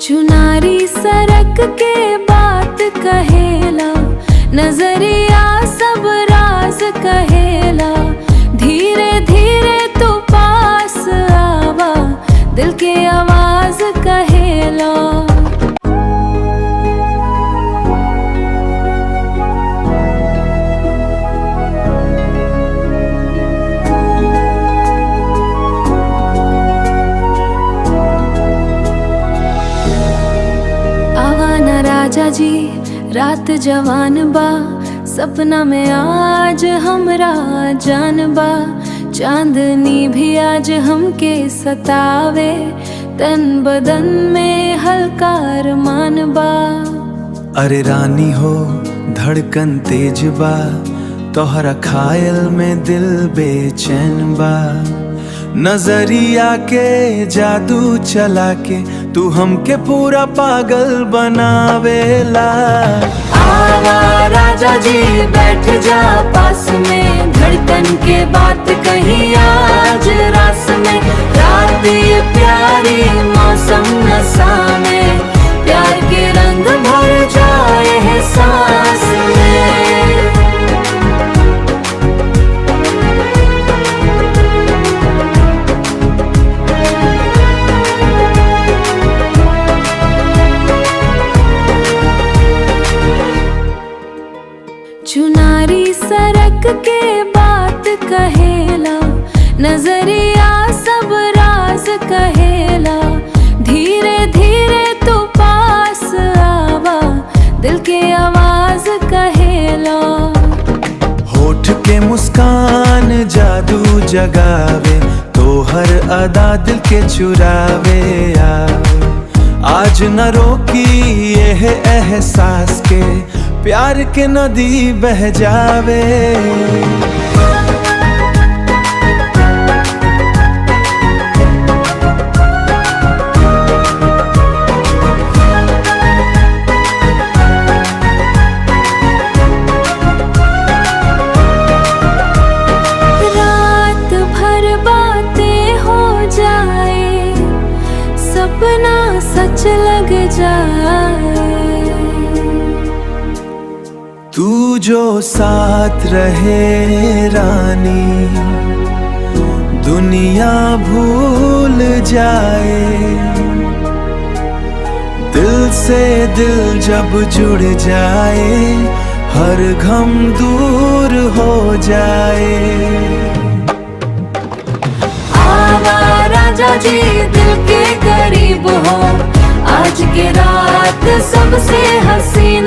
चुनारी सरक के बात कहेला, नजरिया सब राज कहेला। धीरे धीरे तू पास आवा, दिल के आवाज कहेला। आवाना राजा जी रात जवान बा, सपना में आज हमरा जान बा। चांदनी भी आज हमके सतावे, तन बदन में हल्का अरमान बा। अरे रानी हो धड़कन तेज बा, तोहरा खायल में दिल बेचैन बा। नजरिया के जादू चला के तू हमके पूरा पागल बनावेला। आवा राजा जी बैठ जा पास में, धड़कन के बात कही आज रास में। रात ये प्यारी मौसम नशा में, प्यार के रंग भर जाए है सांस में। चुनारी सरक के बात कहेला, नजरिया सब राज कहेला। धीरे धीरे तू पास आवा, दिल के आवाज कहेला। होठ के मुस्कान जादू जगावे, तोहर अदा दिल के चुरावे आवे। आज न रोकी यह एहसास के, प्यार के नदी बह जावे। रात भर बातें हो जाए, सपना सच लग जाए। तू जो साथ रहे रानी, दुनिया भूल जाए। दिल से दिल जब जुड़ जाए, हर गम दूर हो जाए। आवा राजा जी दिल के करीब हो, आज की रात सबसे हसीन